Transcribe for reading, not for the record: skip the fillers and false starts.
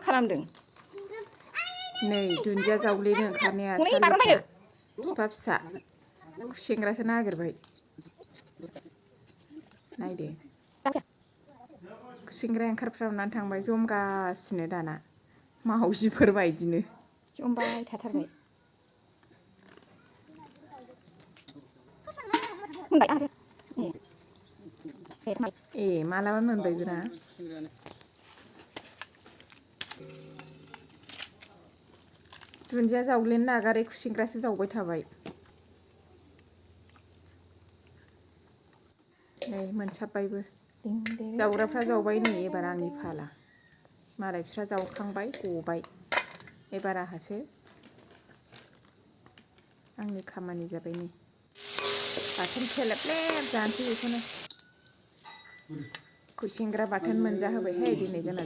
खालामदों? नै दुन्दिया जावलेनो ओंखारनाया हनै बारन फिसा फिसा खुसेंग्रासो नागिरबाय। नायदो खुसेंग्रा ओंखारफ्रामनानै थांबाय जमगासिनो दाना मावजिफोर बायदिनो जमबाय थाथारबाय। ए मालाबा मोनबायबोना। दुन्दिया जावलेनो नागारै खुसेंग्रासो जावबाय थाबाय। नै मोनसाबबायबो जावग्राफ्रा जावबाय नै एबार आंनि फाला मालायफ्रा जावखांबाय गबाय एबार आंहासो आंनि खामानि जाबाय नै बाथोन थेलेबलेब जानोसै बेखौनो खुसेंग्रा बाथोन मोनजाहोबायहाय दिनै जोंना